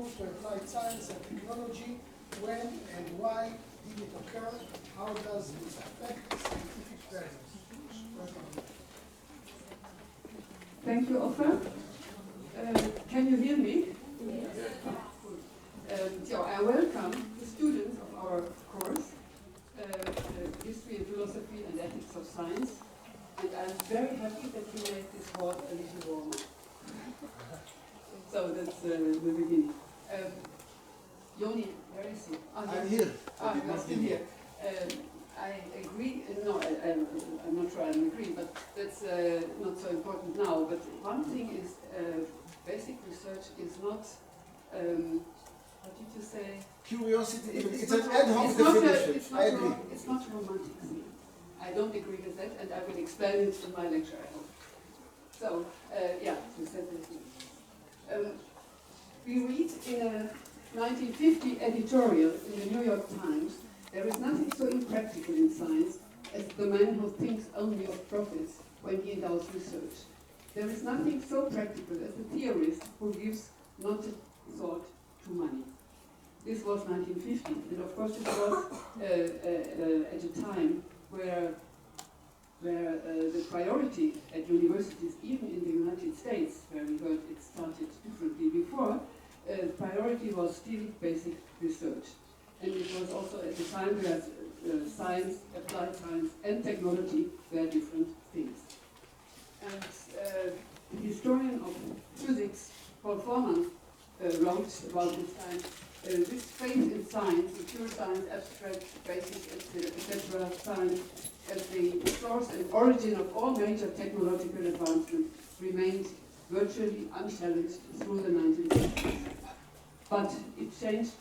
move to applied science and technology? When and why did it occur? How does it affect scientific values? Thank you, Ofer. Can you hear me? So I welcome the students of our course, History and Philosophy and Ethics of Science, and I'm very happy that you made this hall a little warmer. So that's the beginning. Yoni, where is he? I'm here. You're still here. I agree, no, I'm not sure I agree, but that's not so important now. But one thing is, basic research is not, what did you say? Curiosity, it's an ad hoc definition. I agree. It's not romantic. I don't agree with that, and I will explain it in my lecture, I hope. So, yeah, you said this. We read in a 1950 editorial in the New York Times, there is nothing so impractical in science as the man who thinks only of profits when he does research. There is nothing so practical as the theorist who gives not a thought to money. This was 1950, and of course it was at a time where the priority at universities, even in the United States, where we heard it started differently before, priority was still basic research. And it was also at the time where science, applied science, and technology were different things. And the historian of physics, Paul Forman, wrote about this time, this faith in science, the pure science, abstract, basic, etc., science, as the source and origin of all major technological advancement, remained virtually unchallenged through the 1960s. But it changed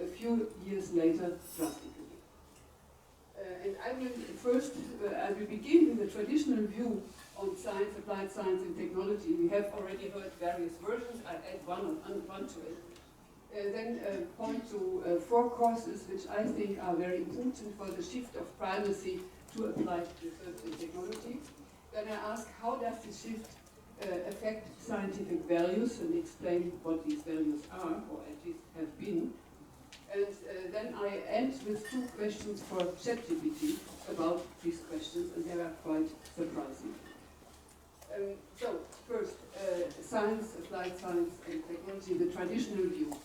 a few years later drastically. And I will begin with the traditional view on science, applied science and technology. We have already heard various versions. I add one to it. Then point to 4 courses which I think are very important for the shift of primacy to applied research and technology. Then I ask, how does this shift affect scientific values, and explain what these values are, or at least have been. And then I end with 2 questions for ChatGPT about these questions, and they are quite surprising. So, first, science, applied science and technology, the traditional view.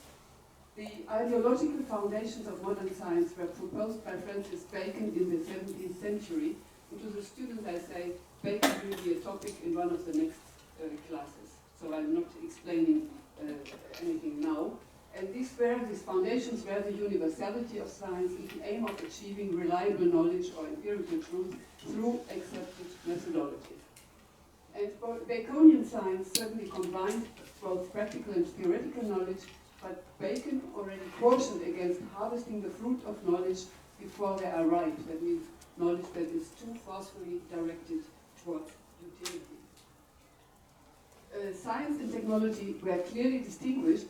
The ideological foundations of modern science were proposed by Francis Bacon in the 17th century. And to the students I say, Bacon will be a topic in one of the next classes. So I'm not explaining anything now. And these foundations were the universality of science and the aim of achieving reliable knowledge or empirical truth through accepted methodologies. And Baconian science certainly combined both practical and theoretical knowledge, but Bacon already cautioned against harvesting the fruit of knowledge before they are ripe. That means knowledge that is too forcefully directed towards utility. Science and technology were clearly distinguished.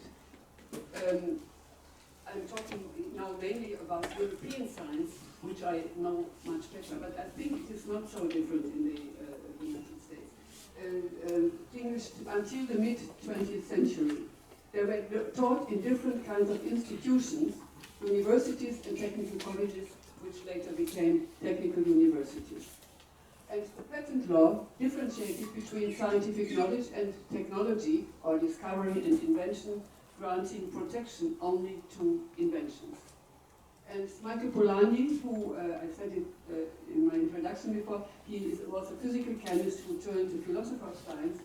I'm talking now mainly about European science, which I know much better, but I think it is not so different in the United States. Distinguished until the mid-20th century. They were taught in different kinds of institutions, universities and technical colleges, which later became technical universities. And the patent law differentiated between scientific knowledge and technology, or discovery and invention, granting protection only to inventions. And Michael Polanyi, who I said it in my introduction before, he was a physical chemist who turned to philosopher of science.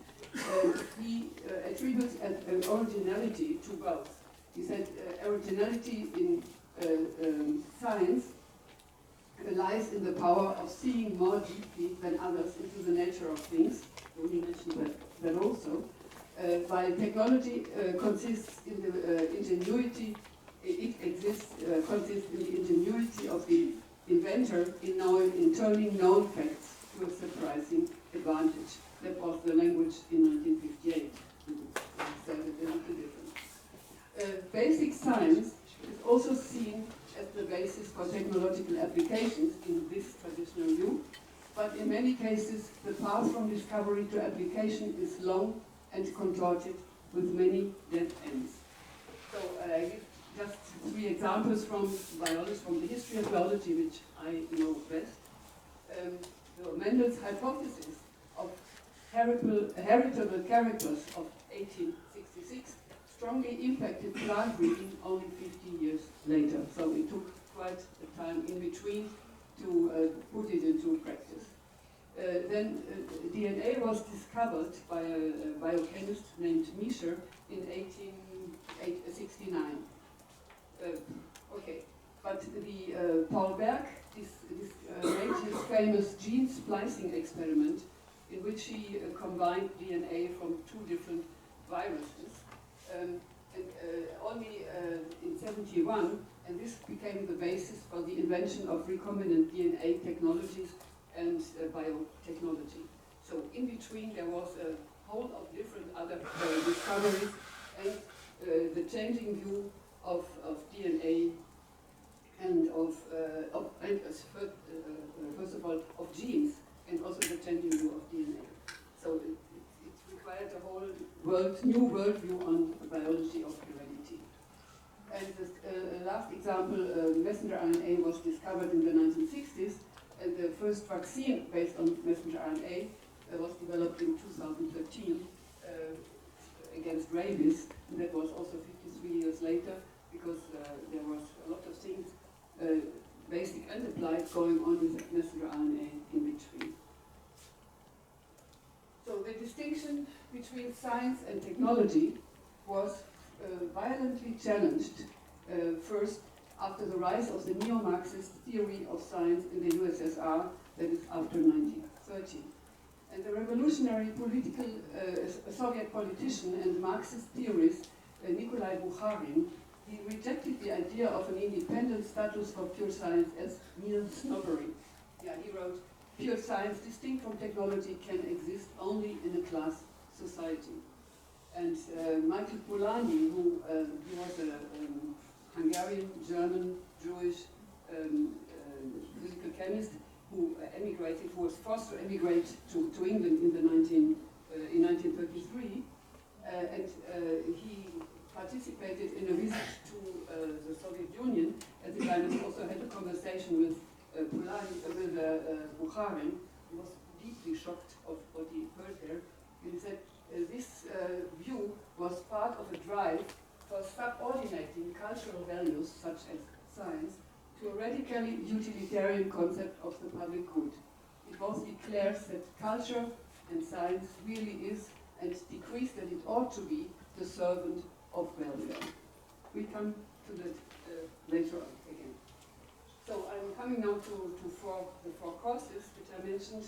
He attributes an originality to both. He said originality in science lies in the power of seeing more deeply than others into the nature of things. We mentioned that also. While technology consists in the ingenuity, consists in the ingenuity of the inventor in turning known facts to a surprising advantage. That was the language in 1958. Said it a little different. Basic science is also seen as the basis for technological applications in this traditional view, but in many cases the path from discovery to application is long and contorted with many dead ends. So I give just 3 examples from biology, from the history of biology, which I know best. So Mendel's hypothesis of heritable characters of 1866 strongly impacted plant breeding only 50 years later. So it took quite a time in between to put it into practice. Then DNA was discovered by a biochemist named Miescher in 1869. Okay, but the Paul Berg made his famous gene splicing experiment in which he combined DNA from 2 different viruses. Only in 71, and this became the basis for the invention of recombinant DNA technologies and biotechnology. So in between there was a whole of different other discoveries and the changing view of DNA and first of all of genes, and also the changing view of DNA. So it required a whole new worldview on the biology of heredity. And the last example, messenger RNA was discovered in the 1960s, and the first vaccine based on messenger RNA was developed in 2013 against rabies, and that was also 53 years later, because there was a lot of things, basic and applied, going on with messenger RNA in between. So the distinction between science and technology was violently challenged first after the rise of the neo-Marxist theory of science in the USSR, that is after 1930. And the revolutionary political Soviet politician and Marxist theorist Nikolai Bukharin, he rejected the idea of an independent status for pure science as mere snobbery. Yeah, he wrote, "Pure science, distinct from technology, can exist only in a class society." And Michael Polanyi, who he was a Hungarian, German, Jewish physical chemist who emigrated, who was forced to emigrate to England in 1933, and he participated in a visit to the Soviet Union at the time. He also had a conversation with Bukharin. He was deeply shocked of what he heard there. And he said this view was part of a drive for subordinating cultural values such as science to a radically utilitarian concept of the public good. It both declares that culture and science really is, and decrees that it ought to be, the servant of welfare. We come to that later on again. So I'm coming now to the 4 courses which I mentioned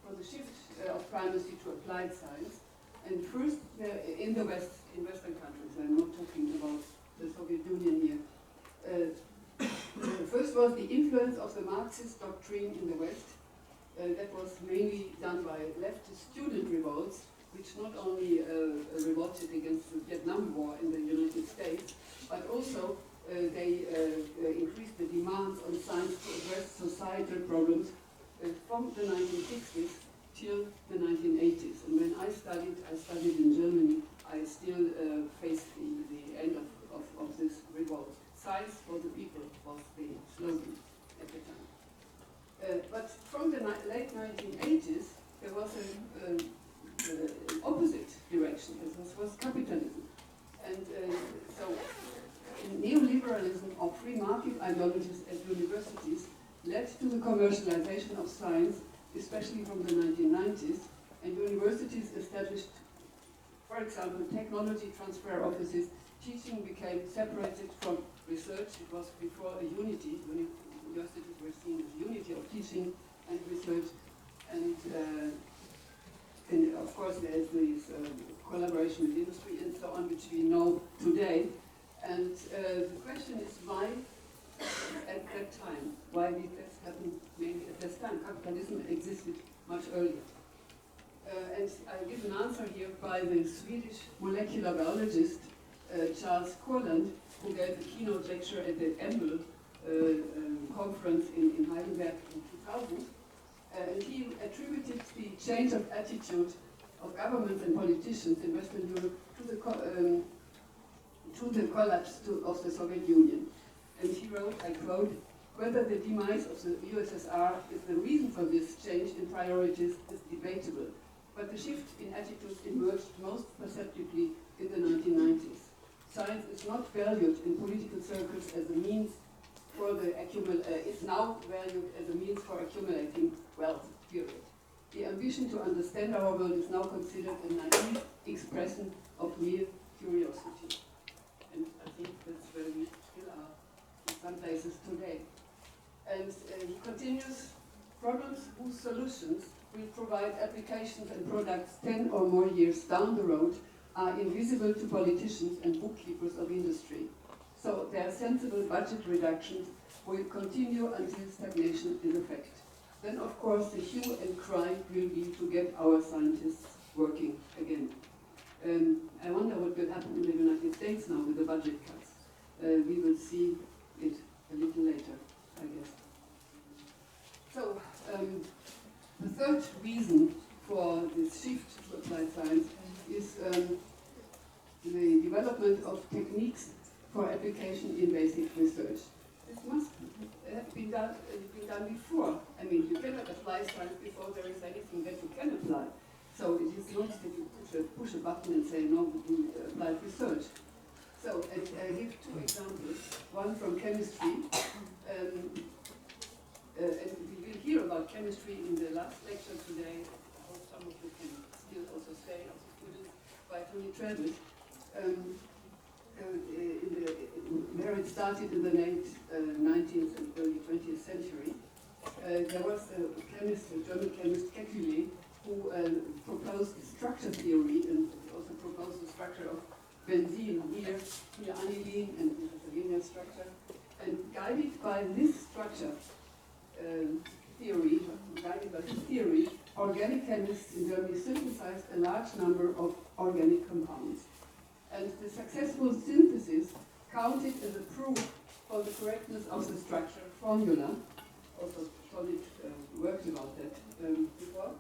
for the shift of primacy to applied science. And first, in the West, in Western countries, I'm not talking about the Soviet Union here. First was the influence of the Marxist doctrine in the West. That was mainly done by leftist student revolts, which not only revolted against the Vietnam War in the United States, but also they increased the demands on science to address societal problems from the 1960s till the 1980s. And when I studied in Germany, I still faced the end of this revolt. Science for the people was the slogan at the time. But from the late 1980s, there was an opposite direction. This was capitalism. And so neoliberalism or free market ideologies at universities led to the commercialization of science, especially from the 1990s, and universities established, for example, technology transfer offices. Teaching became separated from research. It was before a unity. Universities were seen as unity of teaching and research. And of course, there is this collaboration with industry and so on, which we know today. And the question is why at that time? Why did this happen mainly at this time? Capitalism existed much earlier. And I give an answer here by the Swedish molecular biologist Charles Corland, who gave a keynote lecture at the EMBL conference in Heidelberg in 2000. And he attributed the change of attitude of governments and politicians in Western Europe to the collapse of the Soviet Union. And he wrote, I quote, "Whether the demise of the USSR is the reason for this change in priorities is debatable, but the shift in attitudes emerged most perceptibly in the 1990s. Science is not valued in political circles as a means for is now valued as a means for accumulating wealth, period. The ambition to understand our world is now considered a naive expression of mere curiosity." And I think that's where we still are in some places today. And he continues, "Problems whose solutions will provide applications and products 10 or more years down the road are invisible to politicians and bookkeepers of industry. So their sensible budget reductions will continue until stagnation is a fact. Then, of course, the hue and cry will be to get our scientists working again." I wonder what will happen in the United States now with the budget cuts. We will see it a little later, I guess. So, the third reason for this shift to applied science is the development of techniques for application in basic research. This must have been done before. I mean, you cannot apply science before there is anything that you can apply. So it is not that you push a button and say, no, we apply research. So I give two examples, one from chemistry. And we will hear about chemistry in the last lecture today. I hope some of you can still also stay as students by Tony Travis. Where it started in the late 19th and early 20th century, there was a chemist, a German chemist, Kekulé, who proposed structure theory and also proposed the structure of benzene, here aniline, and this is a linear structure. And guided by this structure theory, organic chemists in Germany synthesized a large number of organic compounds. And the successful synthesis counted as a proof for the correctness of the structure formula. Also, Solid worked about that before.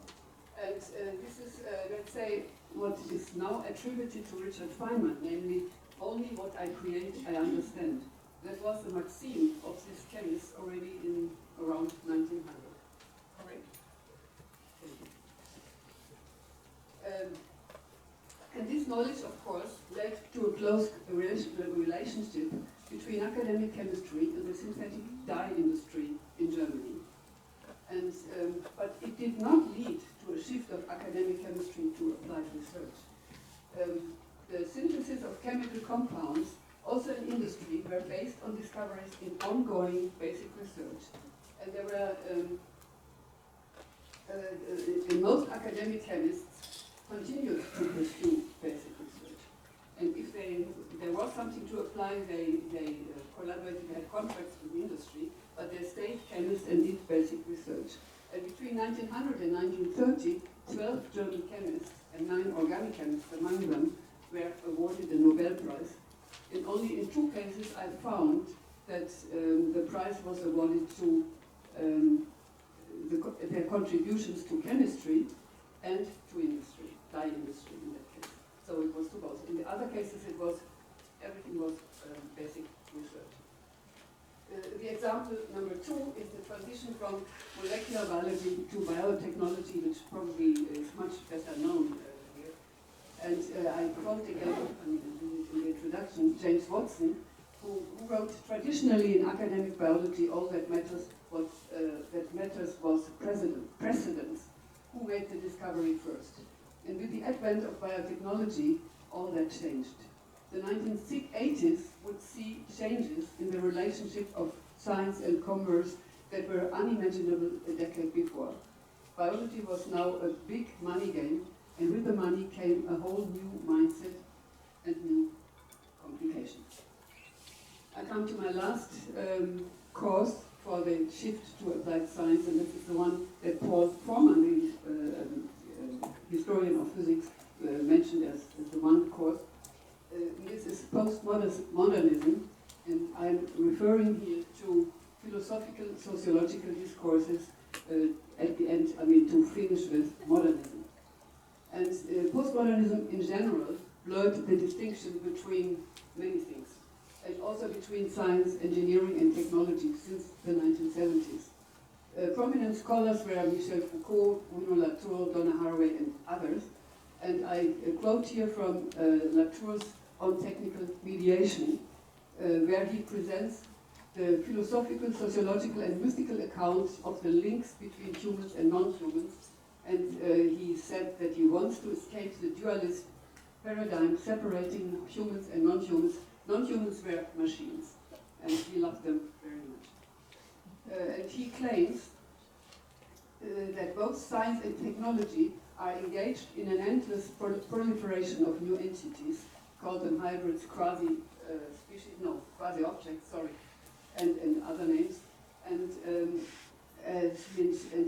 And this is, let's say, what is now attributed to Richard Feynman, namely, only what I create, I understand. That was the maxim of this chemist already in around 1900. Correct? And this knowledge, of course, led to a close relationship between academic chemistry and the synthetic dye industry in Germany. And, but it did not lead to a shift of academic chemistry to applied research. The synthesis of chemical compounds, also in industry, were based on discoveries in ongoing basic research. And there were, and most academic chemists continued to pursue basic research. And if there was something to apply, they collaborated, they had contracts with industry, but they stayed chemists and did basic research. And between 1900 and 1930, 12 German chemists and 9 organic chemists among them were awarded the Nobel Prize. And only in 2 cases I found that the prize was awarded to their contributions to chemistry and to industry, dye industry in that case. So it was to both. In the other cases, everything was basic research. The example number 2 is the transition from molecular biology to biotechnology, which probably is much better known here. And I quote again, in the introduction, James Watson, who wrote, "Traditionally in academic biology, all that matters was precedence. Who made the discovery first? And with the advent of biotechnology, all that changed. The 1980s would see changes in the relationship of science and commerce that were unimaginable a decade before. Biology was now a big money game, and with the money came a whole new mindset and new complications." I come to my last course for the shift to applied science, and this is the one that Paul Forman, the historian of physics, mentioned as the one course. This is postmodernism, and I'm referring here to philosophical, sociological discourses at the end, to finish with modernism. And postmodernism in general blurred the distinction between many things, and also between science, engineering, and technology since the 1970s. Prominent scholars were Michel Foucault, Bruno Latour, Donna Haraway, and others. And I quote here from Latour's On Technical Mediation, where he presents the philosophical, sociological, and mystical accounts of the links between humans and non-humans. And he said that he wants to escape the dualist paradigm separating humans and non-humans. Non-humans were machines, and he loved them very much. And he claims that both science and technology are engaged in an endless proliferation of new entities, called them hybrids, quasi-objects, and other names. And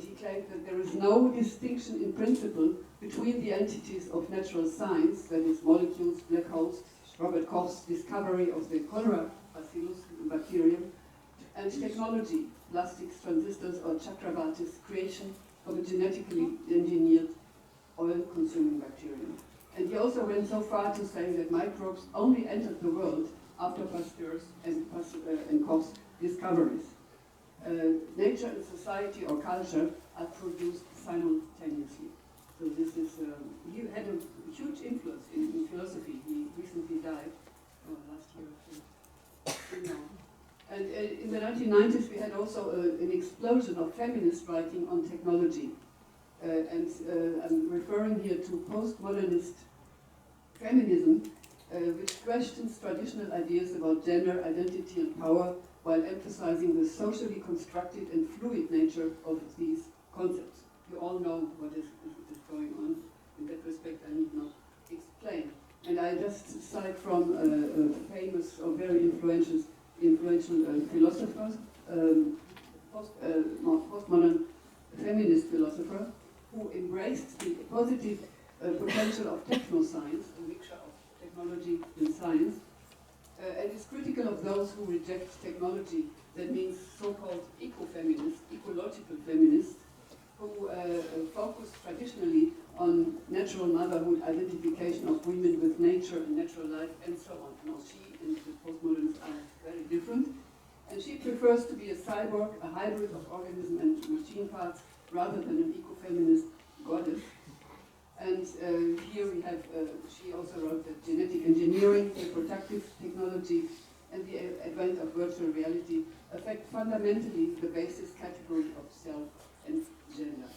he claimed that there is no distinction in principle between the entities of natural science, that is molecules, black holes, Robert Koch's discovery of the cholera bacillus bacterium, and technology, plastics, transistors, or Chakravarti's creation of a genetically engineered oil-consuming bacterium. And he also went so far to say that microbes only entered the world after Pasteur's and Koch's discoveries. Nature and society or culture are produced simultaneously. So this is, he had a huge influence in philosophy. He recently died, last year, I think. And in the 1990s, we had also an explosion of feminist writing on technology. I'm referring here to postmodernist feminism, which questions traditional ideas about gender, identity, and power, while emphasizing the socially constructed and fluid nature of these concepts. You all know what is going on. In that respect, I need not explain. And I just cite from famous or very influential philosophers, postmodern feminist philosopher, who embraced the positive potential of technoscience, a mixture of technology and science, and is critical of those who reject technology. That means so-called eco-feminists, ecological feminists, who focus traditionally on natural motherhood, identification of women with nature and natural life, and so on. Now, she and the postmodernists are very different. And she prefers to be a cyborg, a hybrid of organism and machine parts, rather than an eco-feminist goddess. And here we have, she also wrote that genetic engineering, reproductive technology, and the advent of virtual reality affect fundamentally the basis category of self and gender.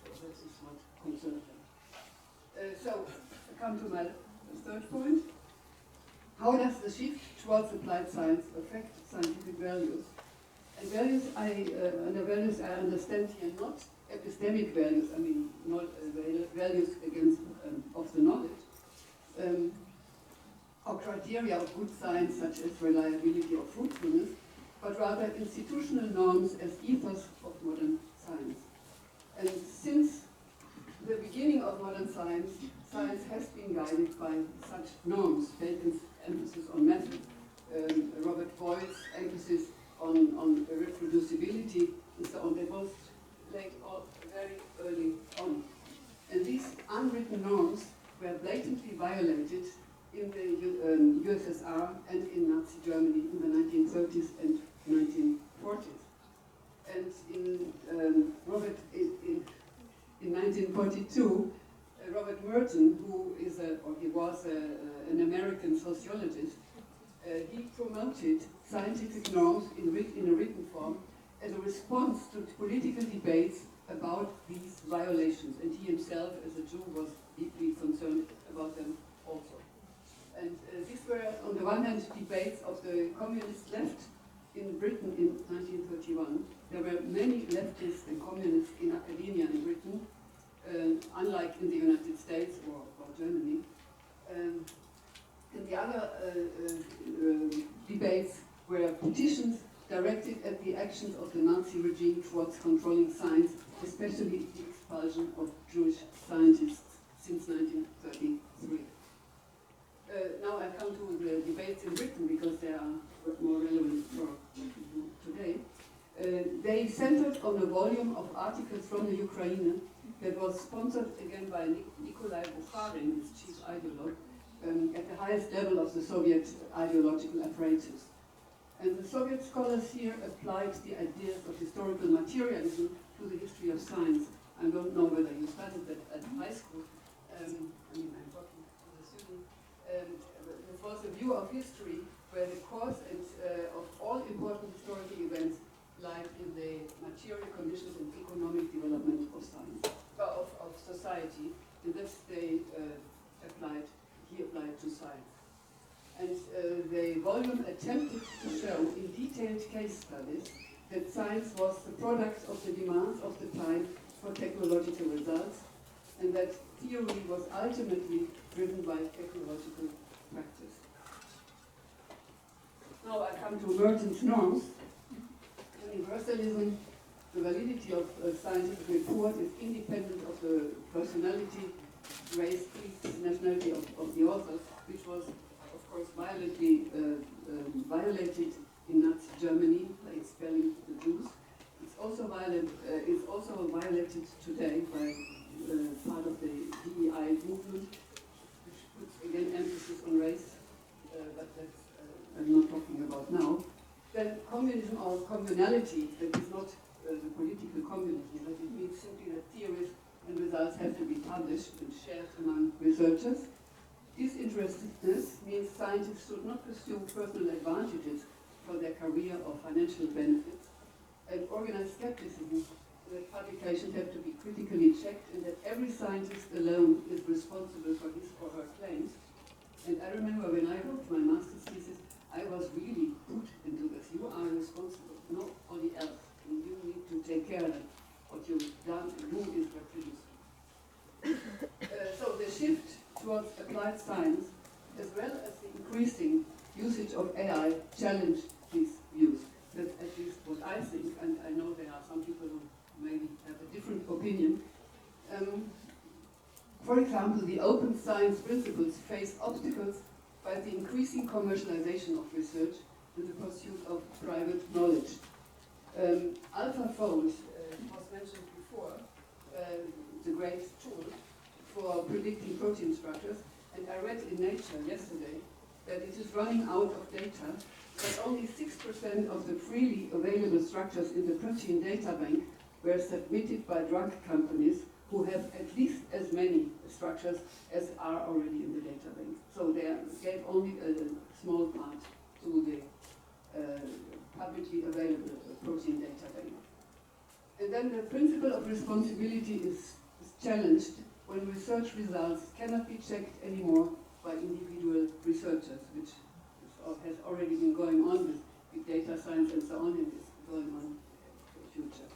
So this is what concerns them. So, I come to my third point. How does the shift towards applied science affect scientific values? And under values I understand here not epistemic values, I mean not values against of the knowledge, or criteria of good science such as reliability or fruitfulness, but rather institutional norms as ethos of modern science. And since the beginning of modern science, science has been guided by such norms. Bacon's emphasis on method, Robert Boyd's emphasis on reproducibility, and so on. They both laid off very early on. And these unwritten norms were blatantly violated in the USSR and in Nazi Germany in the 1930s and 1940s. And in 1942, Robert Merton, who is he was an American sociologist, he promoted scientific norms in a written form as a response to political debates about these violations. And he himself, as a Jew, was deeply concerned about them also. And these were, on the one hand, debates of the communist left in Britain in 1931. There were many leftists and communists in academia in Britain, unlike in the United States or Germany. And the other debates were petitions directed at the actions of the Nazi regime towards controlling science, especially the expulsion of Jewish scientists since 1933. Now I come to the debates in Britain because they are more relevant for today. They centered on a volume of articles from the Ukraine that was sponsored again by Nikolai Bukharin, his chief ideologue, at the highest level of the Soviet ideological apparatus. And the Soviet scholars here applied the ideas of historical materialism to the history of science. I don't know whether you studied that at high school. I'm talking to the student. This was a view of history where the cause of all important historical events lied in the material conditions and economic development of science, of society. And this he applied to science. And the volume attempted to show in detailed case studies that science was the product of the demands of the time for technological results, and that theory was ultimately driven by technological practice. Now I come to Merton's norms. Universalism, the validity of a scientific report is independent of the personality, race, creed, nationality of the author, which was of course violently violated in Nazi Germany by expelling the Jews. It's also violated today by part of the DEI movement, which puts again emphasis on race, but that's I'm not talking about now. Then communism or communality, that is not the political communism, but it means simply that theories and results have to be published and shared among researchers. Disinterestedness means scientists should not pursue personal advantages for their career or financial benefits. And organized skepticism, that publications have to be critically checked and that every scientist alone is responsible for his or her claims. And I remember when I wrote my master's thesis, I was really put into this. You are responsible, nobody else. And you need to take care that what you've done and who is reproducing. So the shift towards applied science, as well as the increasing usage of AI, challenge these views. That's at least what I think, and I know there are some people who maybe have a different opinion. For example, the open science principles face obstacles by the increasing commercialization of research and the pursuit of private knowledge. AlphaFold was mentioned before, the great tool for predicting protein structures, and I read in Nature yesterday that it is running out of data, that only 6% of the freely available structures in the protein data bank were submitted by drug companies who have at least as many structures as are already in the data bank. So they gave only a small part to the publicly available protein data bank. And then the principle of responsibility is challenged when research results cannot be checked anymore by individual researchers, which has already been going on with big data science and so on, and is going on for the future.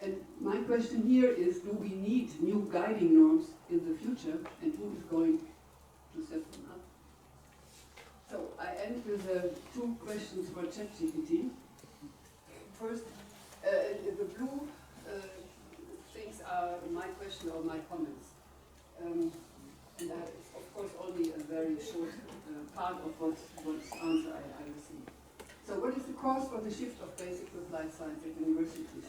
And my question here is, do we need new guiding norms in the future, and who is going to set them up? So I end with two questions for ChatGPT. First, the blue things are my question or my comments. And it's of course only a very short part of what answer I received. So what is the cause for the shift of basic applied science at universities?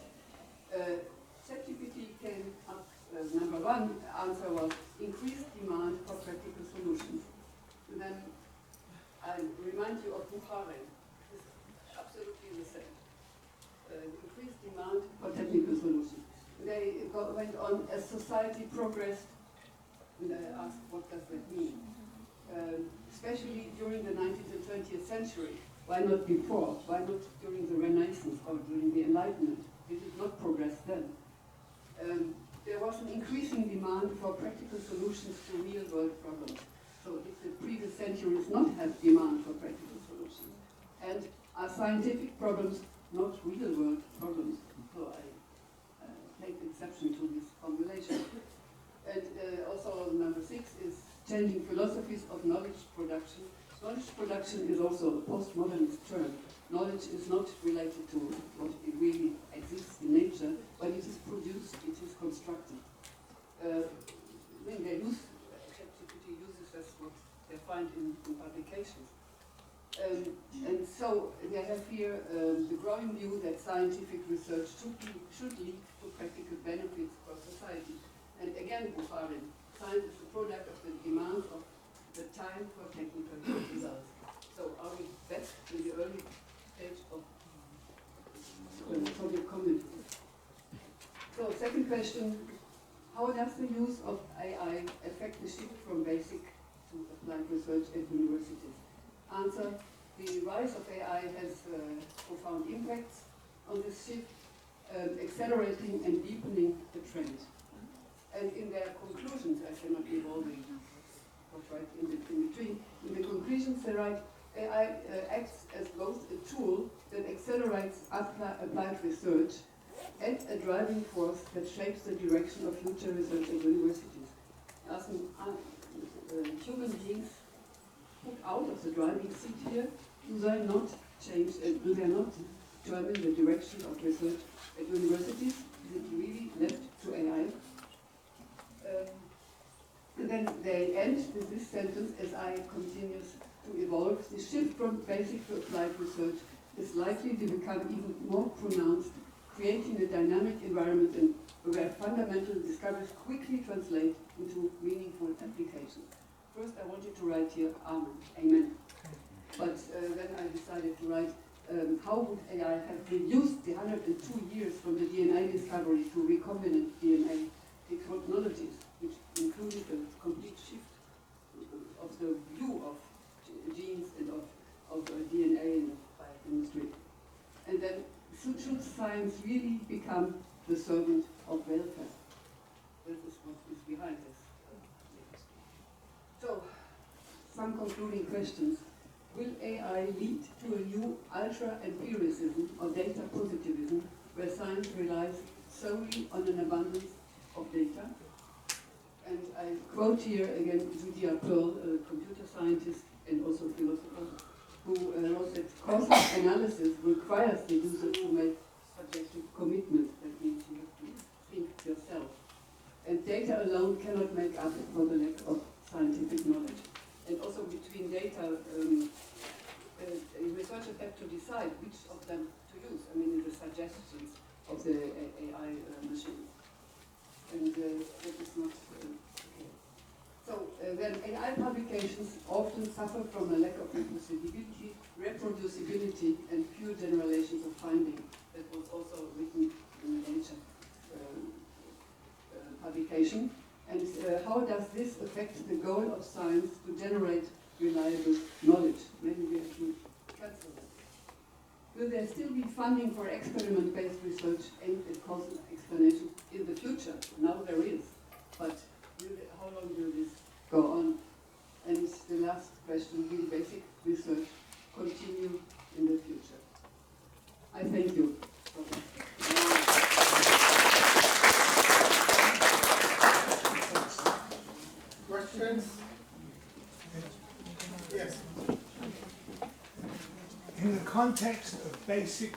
ChatGPT came up, number one answer was increased demand for practical solutions. And then I remind you of Bukharin. It's absolutely the same. Increased demand for technical solutions. They went on as society progressed, and I asked what does that mean? Especially during the 19th and 20th century. Why not before? Why not during the Renaissance or during the Enlightenment? Did it not progress then? There was an increasing demand for practical solutions to real-world problems. So if the previous centuries not have demand for practical solutions, and are scientific problems not real-world problems? So I take exception to this formulation. And also number 6 is changing philosophies of knowledge production. Knowledge production is also a postmodernist term. Knowledge is not related to what it really exists in nature, but it is produced, it is constructed. They use, ChatGPT uses that's what they find in publications. And so they have here the growing view that scientific research should lead to practical benefits for society. And again, Bufarin, science is the product of the demand of the time for technical results. So are we back in the early stage of Soviet communism? So second question, how does the use of AI affect the shift from basic to applied research at universities? Answer, the rise of AI has profound impacts on this shift, accelerating and deepening the trend. And in their conclusions, I cannot give all the what's right in between. In the conclusions, they write, AI acts as both a tool that accelerates applied research and a driving force that shapes the direction of future research at universities. As human beings put out of the driving seat here, do they not change, do they not determine the direction of research at universities? Is it really left to AI? And then they end with this sentence, as AI continues to evolve, the shift from basic to applied research is likely to become even more pronounced, creating a dynamic environment where fundamental discoveries quickly translate into meaningful applications. First, I wanted to write here, Amen. But then I decided to write, how would AI have reduced the 102 years from the DNA discovery to recombinant DNA technologies, which included a complete shift of the view of genes and of DNA in biochemistry. And then, should science really become the servant of welfare? This is what is behind this. So, some concluding questions. Will AI lead to a new ultra-empiricism or data positivism where science relies solely on an abundance of data? And I quote here again Julia Pearl, a computer scientist and also philosopher, who wrote that causal analysis requires the user to make subjective commitment. That means you have to think yourself. And data alone cannot make up for the lack of scientific knowledge. And also between data, researchers have to decide which of them to use. I mean, the suggestions of the AI machine. And that is not okay. So then AI publications often suffer from a lack of reproducibility, and pure generalizations of finding. That was also written in the Nature publication. And how does this affect the goal of science to generate reliable knowledge? Maybe we have to cancel that. Will there still be funding for experiment-based research aimed at causal explanation in the future? Now there is, but how long will this go on? And the last question, will basic research continue in the future? I thank you. Questions? Yes. In the context of basic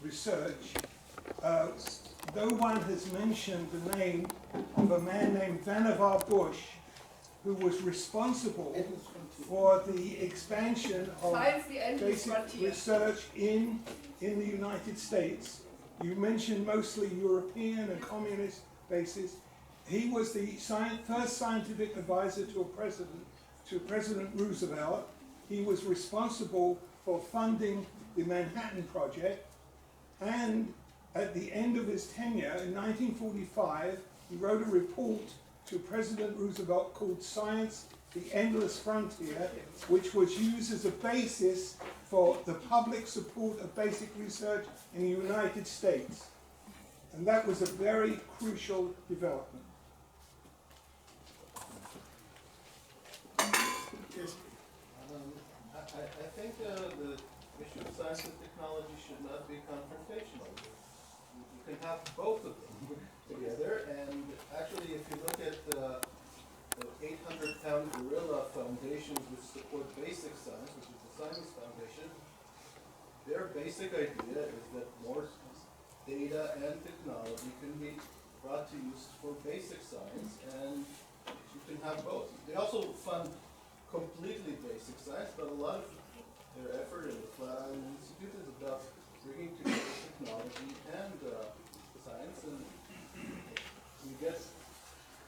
research, no one has mentioned the name of a man named Vannevar Bush, who was responsible for the expansion of basic research in the United States. You mentioned mostly European and communist bases. He was the first scientific advisor to President Roosevelt. He was responsible for funding the Manhattan Project, and at the end of his tenure in 1945, he wrote a report to President Roosevelt called Science, the Endless Frontier, which was used as a basis for the public support of basic research in the United States. And that was a very crucial development. Yes. I think the issue of science and technology should not be confrontational. You can have both of them together, and actually if you look at the 800-pound gorilla foundations which support basic science, which is the Science Foundation, their basic idea is that more data and technology can be brought to use for basic science, and you can have both. They also fund completely basic science, but a lot of their effort in the Flatiron Institute is about bringing together technology and science, and you get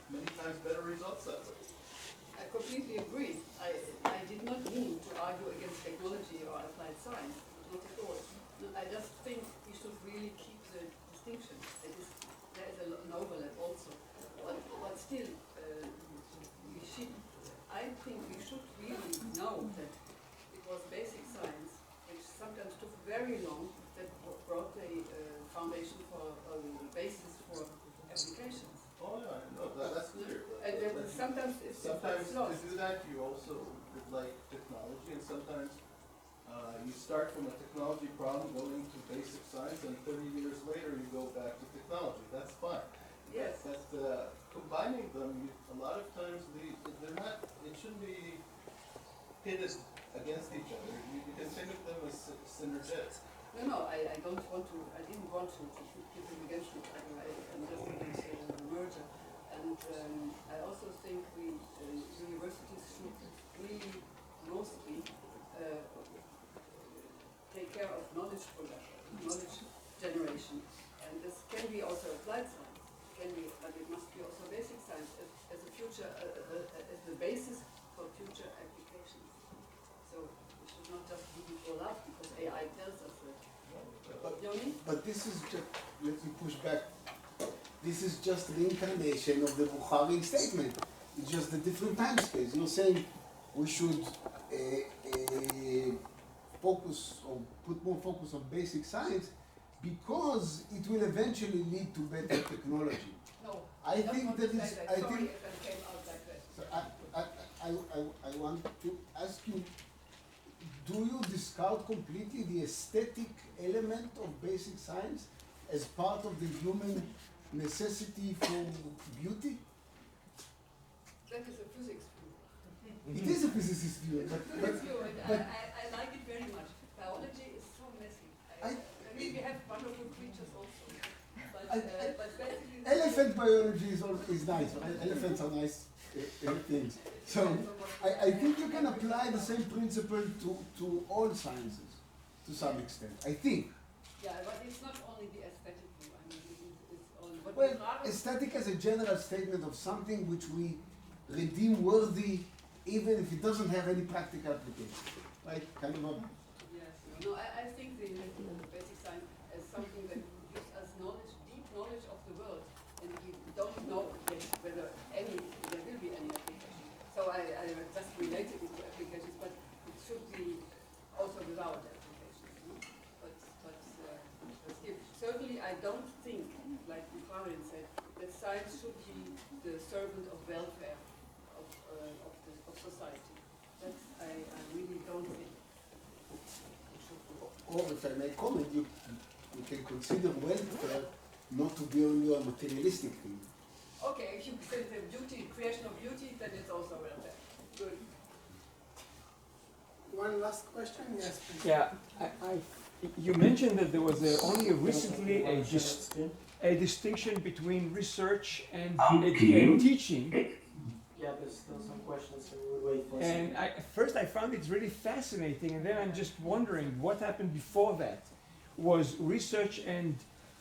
many times better results that way. I completely agree. I did not mean to argue against technology or applied science, not at all. No, I just think we should really keep the distinction. There is an overlap also. But still, I think we should really know that it was basic science, which sometimes took very long, that brought the foundation for the basis for applications. Oh, yeah, no, that's clear. And sometimes it's Sometimes lost. to do that, you also would like technology, and sometimes you start from a technology problem, going to basic science, and 30 years later you go back to technology. That's fine. Yes. But combining them, a lot of times they're not. It shouldn't be pitted against each other. You can think of them as synergistic. No, I don't want to. I didn't want to pit them against each other. I'm just against the merger. And I also think universities should really mostly take care of knowledge production, knowledge generation. And this can be also applied science, but it must be also basic science as a future, as the basis for future applications. So we should not just give it all up because AI tells us that. But this is just, let me push back. This is just an incarnation of the Bukhari statement. It's just a different time space. You're saying we should focus or put more focus on basic science because it will eventually lead to better technology. No, I think that is. I Sorry think. if I came out like that. So I want to ask you, do you discard completely the aesthetic element of basic science as part of the human necessity for beauty? That is a physics view. It is a physicist view, but I like it very much. Biology is so messy. I mean, we have wonderful creatures also. But basically... elephant biology is nice, right? Elephants are nice things. So I think you can apply the same principle to all sciences to some extent, I think. Yeah, but it's not only the aesthetic view. I mean, it's on what Well, aesthetic as a general statement of something which we redeem worthy even if it doesn't have any practical application, right? Kind of a... Yes, no, I think the basic science as something that gives us knowledge, deep knowledge of the world, and we don't know yet whether there will be any application. So I just related it to applications, but it should be also without applications. No? But still, certainly I don't think, like Primacy said, that science should be the servant of welfare of society. That's, I really don't think it should be. Or if I may comment, you can consider welfare not to be only a materialistic thing. Okay, if you say the beauty, creation of beauty, then it's also welfare. Good. One last question, yes, please. Yeah, you mentioned that there was only recently a distinction between research and teaching. Yeah, there's still some questions, so we will wait for And first I found it really fascinating, and then I'm just wondering what happened before that. Was research and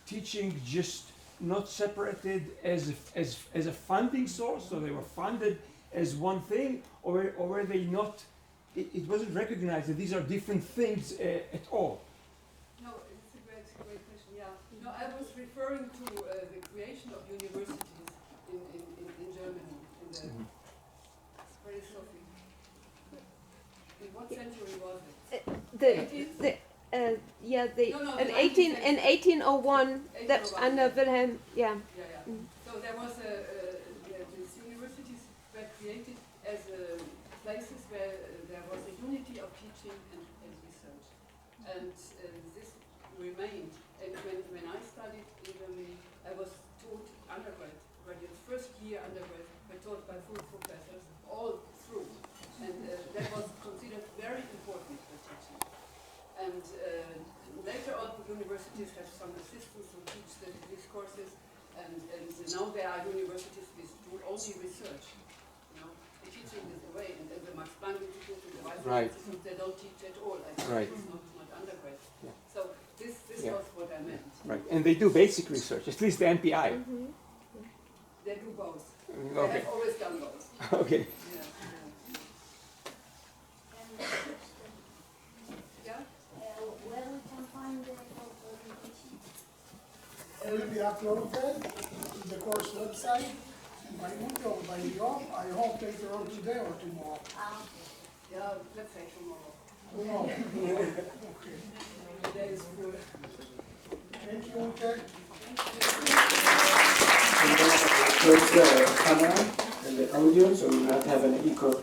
teaching just not separated as a funding source, so they were funded as one thing, or were they not? It wasn't recognized that these are different things at all. No, it's a great question, yeah. No, I was referring to the creation of universities in Germany, in the very Sophie. In what century was it? In 1801, that 1801. under Wilhelm, yeah. Yeah. Mm. So there was these universities were created as places where there was a unity of teaching and research. And this remained. And when I studied in Germany, I was taught undergrad, first year undergrad, were taught by full professors all through. And that was considered very important for teaching. And later on, universities have some assistants who teach these courses, and now there are universities which do only research. You know, the teaching is away, and the Max Planck Institute and the Weizmann Institute, they don't teach at all. I think it's not undergrad. Yeah. So this was what I meant. Right, and they do basic research, at least the NPI. Mm-hmm. They do both. I Okay. have always done those. Okay. Yeah? Where we can find the presentation? It will be uploaded to the course website by Uto or by Yom, I hope later on today or tomorrow. Yeah, let's say tomorrow. Tomorrow. Okay. Today is good. Thank you, Uto. Close the camera and the audio so we will not have an echo.